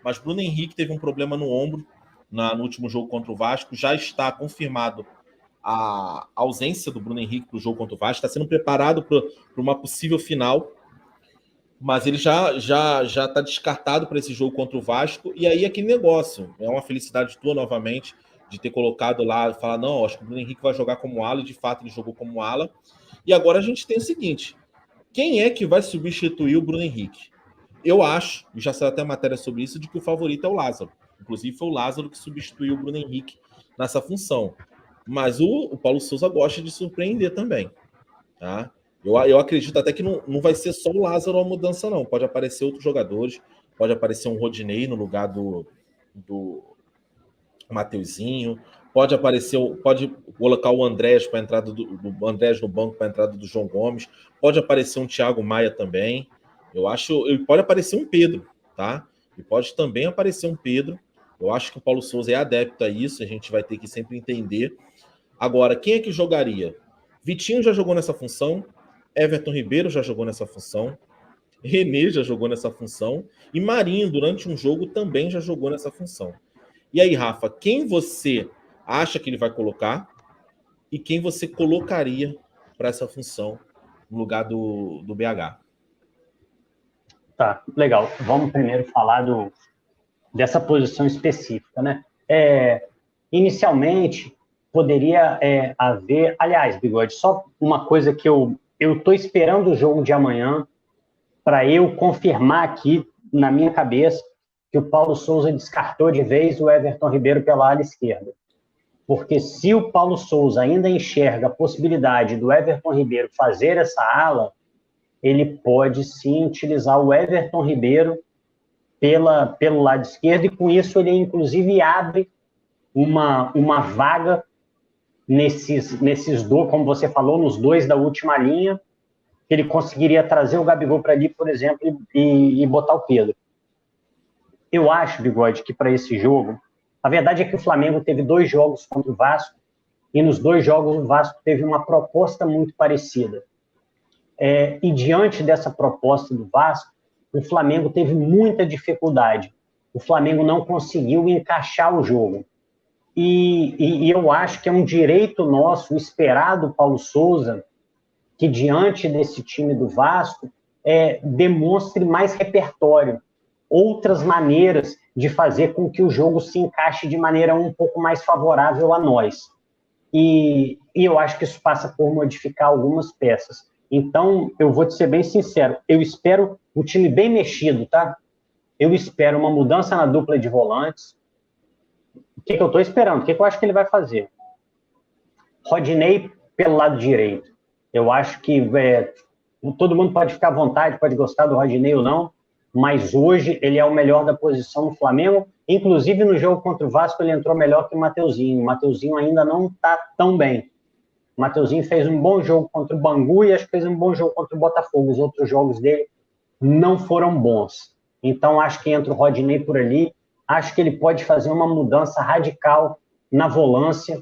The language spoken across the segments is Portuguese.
mas Bruno Henrique teve um problema no ombro no último jogo contra o Vasco. Já está confirmado a ausência do Bruno Henrique para o jogo contra o Vasco. Está sendo preparado para uma possível final, mas ele já está descartado para esse jogo contra o Vasco. E aí aquele negócio, é uma felicidade tua novamente de ter colocado lá e falar, não, acho que o Bruno Henrique vai jogar como ala, e de fato ele jogou como ala. E agora a gente tem o seguinte, quem é que vai substituir o Bruno Henrique? Eu acho, e já saiu até matéria sobre isso, de que o favorito é o Lázaro. Inclusive foi o Lázaro que substituiu o Bruno Henrique nessa função. Mas o Paulo Souza gosta de surpreender também. Tá? Eu acredito até que não vai ser só o Lázaro a mudança, não. Pode aparecer outros jogadores, pode aparecer um Rodinei no lugar do Mateuzinho, pode colocar o Andrés para a entrada do Andrés no banco para a entrada do João Gomes, pode aparecer um Thiago Maia também. Eu acho, pode aparecer um Pedro, tá? E pode também aparecer um Pedro. Eu acho que o Paulo Souza é adepto a isso, a gente vai ter que sempre entender. Agora, quem é que jogaria? Vitinho já jogou nessa função, Everton Ribeiro já jogou nessa função, René já jogou nessa função, e Marinho, durante um jogo, também já jogou nessa função. E aí, Rafa, quem você acha que ele vai colocar e quem você colocaria para essa função no lugar do BH? Tá, legal. Vamos primeiro falar dessa posição específica, né? Inicialmente, poderia haver... Aliás, Bigode, só uma coisa que eu estou esperando o jogo de amanhã para eu confirmar aqui na minha cabeça que o Paulo Souza descartou de vez o Everton Ribeiro pela ala esquerda. Porque se o Paulo Souza ainda enxerga a possibilidade do Everton Ribeiro fazer essa ala, ele pode sim utilizar o Everton Ribeiro pelo lado esquerdo, e com isso ele inclusive abre uma vaga nesses dois, como você falou, nos dois da última linha, que ele conseguiria trazer o Gabigol para ali, por exemplo, e botar o Pedro. Eu acho, Bigode, que para esse jogo, a verdade é que o Flamengo teve 2 jogos contra o Vasco, e nos 2 jogos o Vasco teve uma proposta muito parecida. E diante dessa proposta do Vasco, o Flamengo teve muita dificuldade. O Flamengo não conseguiu encaixar o jogo. E eu acho que é um direito nosso esperar do Paulo Souza que, diante desse time do Vasco, demonstre mais repertório, outras maneiras de fazer com que o jogo se encaixe de maneira um pouco mais favorável a nós. E eu acho que isso passa por modificar algumas peças. Então, eu vou te ser bem sincero, eu espero o time bem mexido, tá? Eu espero uma mudança na dupla de volantes. O que eu estou esperando? O que eu acho que ele vai fazer? Rodinei pelo lado direito. Eu acho que todo mundo pode ficar à vontade, pode gostar do Rodinei ou não, mas hoje ele é o melhor da posição no Flamengo. Inclusive, no jogo contra o Vasco, ele entrou melhor que o Mateuzinho. O Mateuzinho ainda não está tão bem. O Mateuzinho fez um bom jogo contra o Bangu e acho que fez um bom jogo contra o Botafogo. Os outros jogos dele não foram bons. Então, acho que entra o Rodinei por ali. Acho que ele pode fazer uma mudança radical na volância.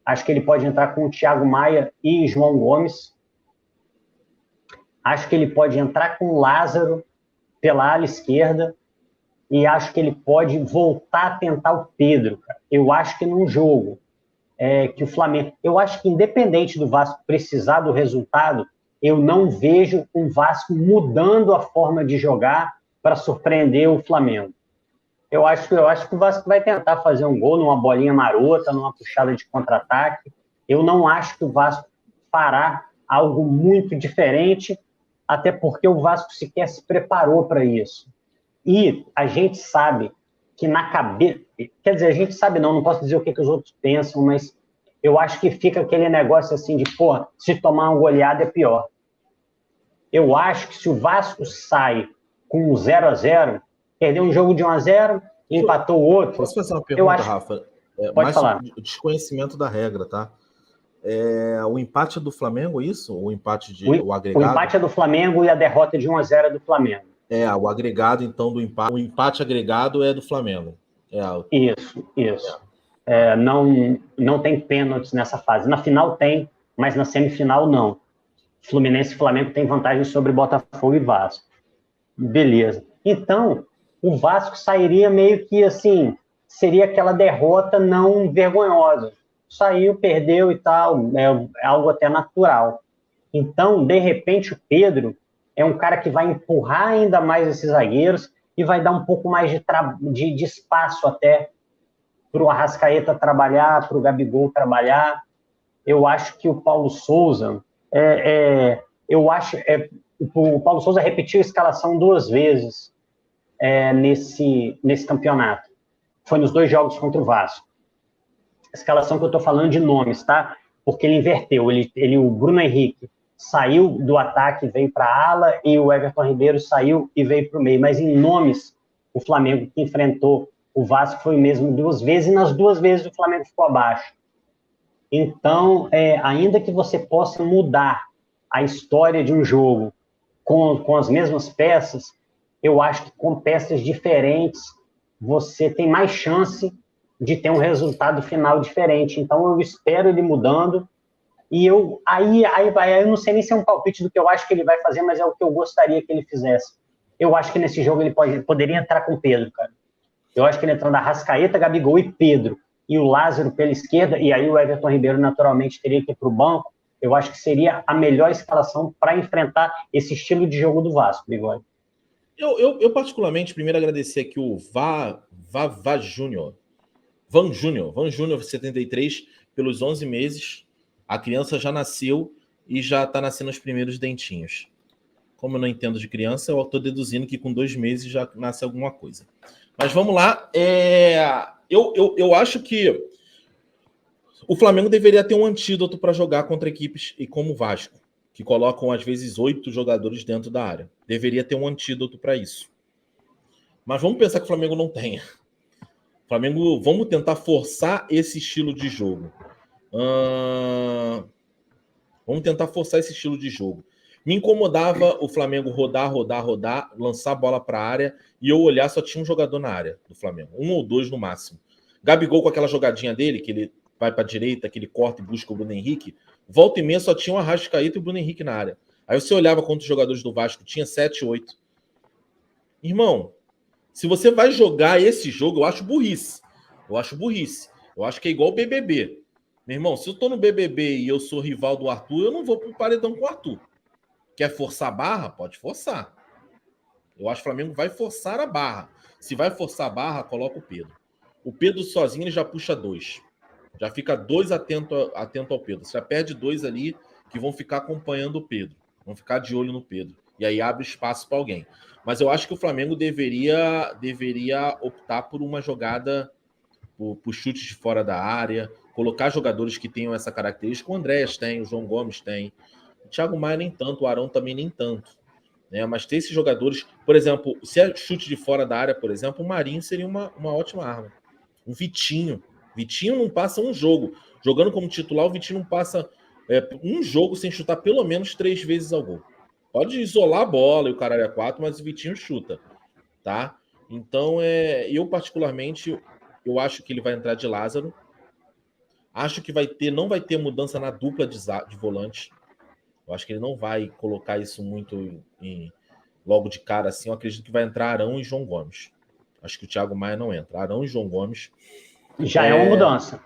Acho que ele pode entrar com o Thiago Maia e João Gomes. Acho que ele pode entrar com o Lázaro pela ala esquerda. E acho que ele pode voltar a tentar o Pedro, cara. Eu acho que num jogo que o Flamengo... Eu acho que independente do Vasco precisar do resultado, eu não vejo o Vasco mudando a forma de jogar para surpreender o Flamengo. Eu acho que o Vasco vai tentar fazer um gol numa bolinha marota, numa puxada de contra-ataque. Eu não acho que o Vasco fará algo muito diferente, até porque o Vasco sequer se preparou para isso. E a gente sabe que na cabeça... Quer dizer, a gente sabe não posso dizer o que os outros pensam, mas eu acho que fica aquele negócio assim de, se tomar uma goleada é pior. Eu acho que se o Vasco sai com um 0-0, perdeu um jogo de 1-0, empatou o outro... Posso fazer uma pergunta, Rafa? Pode falar. O desconhecimento da regra, tá? O empate é do Flamengo, isso? O empate o agregado? O empate é do Flamengo e a derrota de 1-0 é do Flamengo. O agregado, então, do empate. O empate agregado é do Flamengo. Isso. Não tem pênaltis nessa fase. Na final tem, mas na semifinal não. Fluminense e Flamengo têm vantagem sobre Botafogo e Vasco. Beleza. Então, o Vasco sairia meio que assim, seria aquela derrota não vergonhosa. Saiu, perdeu e tal, é algo até natural. Então, de repente, o Pedro é um cara que vai empurrar ainda mais esses zagueiros e vai dar um pouco mais de espaço até para o Arrascaeta trabalhar, para o Gabigol trabalhar. Eu acho que o Paulo Souza o Paulo Souza repetiu a escalação 2 vezes nesse campeonato. Foi nos 2 jogos contra o Vasco. A escalação que eu estou falando de nomes, tá? Porque ele inverteu. O Bruno Henrique saiu do ataque e veio para a ala, e o Everton Ribeiro saiu e veio para o meio. Mas em nomes, o Flamengo que enfrentou o Vasco foi o mesmo 2 vezes, e nas 2 vezes o Flamengo ficou abaixo. Então, ainda que você possa mudar a história de um jogo com as mesmas peças, eu acho que com peças diferentes você tem mais chance de ter um resultado final diferente. Então, eu espero ele mudando. E eu não sei nem se é um palpite do que eu acho que ele vai fazer, mas é o que eu gostaria que ele fizesse. Eu acho que nesse jogo ele poderia entrar com o Pedro, cara. Eu acho que ele entrando Arrascaeta, Gabigol e Pedro, e o Lázaro pela esquerda, e aí o Everton Ribeiro naturalmente teria que ir para o banco. Eu acho que seria a melhor escalação para enfrentar esse estilo de jogo do Vasco, Bigode. Eu particularmente, primeiro agradecer aqui o Van Júnior 73, pelos 11 meses. A criança já nasceu e já está nascendo os primeiros dentinhos. Como eu não entendo de criança, eu estou deduzindo que com 2 meses já nasce alguma coisa. Mas vamos lá. Eu acho que o Flamengo deveria ter um antídoto para jogar contra equipes e como o Vasco, que colocam às vezes 8 jogadores dentro da área. Deveria ter um antídoto para isso. Mas vamos pensar que o Flamengo não tenha. Flamengo, vamos tentar forçar esse estilo de jogo. Vamos tentar forçar esse estilo de jogo. Me incomodava o Flamengo rodar, lançar a bola para a área e eu olhar, só tinha um jogador na área do Flamengo. 1 ou 2 no máximo. Gabigol com aquela jogadinha dele, que ele vai para a direita, que ele corta e busca o Bruno Henrique. Volta e meia só tinha o Arrascaeta e o Bruno Henrique na área. Aí você olhava contra os jogadores do Vasco, tinha 7, 8. Irmão, se você vai jogar esse jogo, eu acho burrice. Eu acho que é igual o BBB. Meu irmão, se eu tô no BBB e eu sou rival do Arthur, eu não vou pro paredão com o Arthur. Quer forçar a barra? Pode forçar. Eu acho que o Flamengo vai forçar a barra. Se vai forçar a barra, coloca o Pedro. O Pedro sozinho ele já puxa 2. Já fica 2 atento ao Pedro. Você já perde 2 ali que vão ficar acompanhando o Pedro. Vão ficar de olho no Pedro. E aí abre espaço para alguém. Mas eu acho que o Flamengo deveria optar por uma jogada, por chutes de fora da área, colocar jogadores que tenham essa característica. O Andréas tem, o João Gomes tem. O Thiago Maia nem tanto, o Arão também nem tanto. Né? Mas ter esses jogadores, por exemplo, se é chute de fora da área, por exemplo, o Marinho seria uma ótima arma. Um Vitinho. Vitinho não passa um jogo. Jogando como titular, o Vitinho não passa um jogo sem chutar pelo menos 3 vezes ao gol. Pode isolar a bola e o caralho é 4, mas o Vitinho chuta. Tá? Então, eu particularmente, eu acho que ele vai entrar de Lázaro. Acho que não vai ter mudança na dupla de volante. Eu acho que ele não vai colocar isso muito logo de cara assim. Eu acredito que vai entrar Arão e João Gomes. Acho que o Thiago Maia não entra. Arão e João Gomes. Já é uma mudança.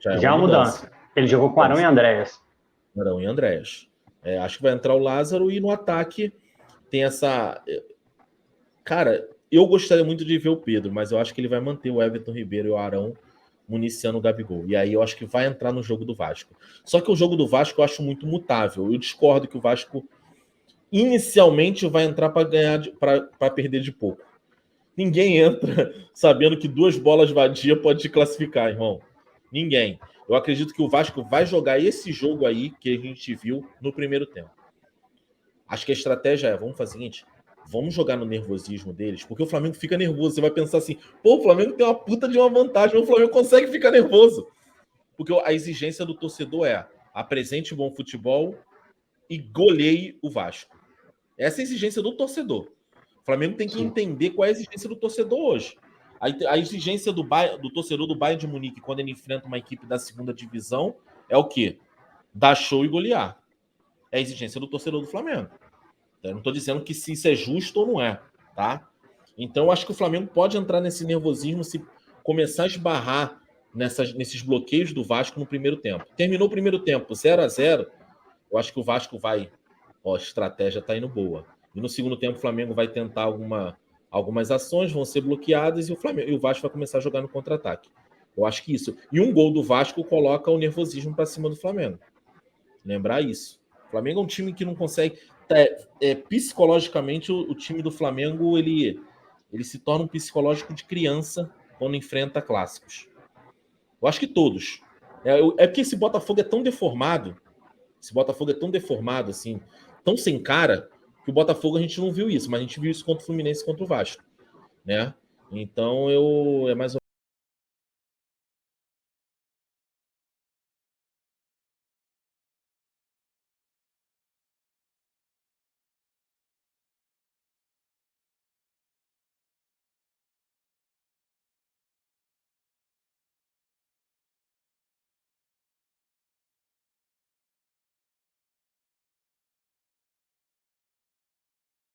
Já é uma mudança. Ele jogou com Arão e Andréas. Arão e Andréas. Acho que vai entrar o Lázaro e no ataque tem essa... Cara, eu gostaria muito de ver o Pedro, mas eu acho que ele vai manter o Everton Ribeiro e o Arão municiando o Gabigol. E aí eu acho que vai entrar no jogo do Vasco. Só que o jogo do Vasco eu acho muito mutável. Eu discordo que o Vasco inicialmente vai entrar para ganhar, para perder de pouco. Ninguém entra sabendo que 2 bolas vadias pode te classificar, irmão. Ninguém. Eu acredito que o Vasco vai jogar esse jogo aí que a gente viu no primeiro tempo. Acho que a estratégia vamos fazer o seguinte, vamos jogar no nervosismo deles, porque o Flamengo fica nervoso. Você vai pensar assim, o Flamengo tem uma puta de uma vantagem, o Flamengo consegue ficar nervoso. Porque a exigência do torcedor apresente bom futebol e goleie o Vasco. Essa é a exigência do torcedor. O Flamengo tem que entender qual é a exigência do torcedor hoje. A exigência do torcedor do Bayern de Munique, quando ele enfrenta uma equipe da segunda divisão, é o quê? Dar show e golear. É a exigência do torcedor do Flamengo. Eu não estou dizendo que se isso é justo ou não é, tá? Então, eu acho que o Flamengo pode entrar nesse nervosismo se começar a esbarrar nesses bloqueios do Vasco no primeiro tempo. Terminou o primeiro tempo 0-0, eu acho que o Vasco vai... Ó, a estratégia está indo boa. E no segundo tempo o Flamengo vai tentar algumas ações, vão ser bloqueadas e o Vasco vai começar a jogar no contra-ataque. Eu acho que isso. E um gol do Vasco coloca o nervosismo para cima do Flamengo. Lembrar isso. O Flamengo é um time que não consegue... psicologicamente, o time do Flamengo ele se torna um psicológico de criança quando enfrenta clássicos. Eu acho que todos. É porque esse Botafogo é tão deformado, assim, tão sem cara, que o Botafogo a gente não viu isso, mas a gente viu isso contra o Fluminense e contra o Vasco, né? Então, é mais ou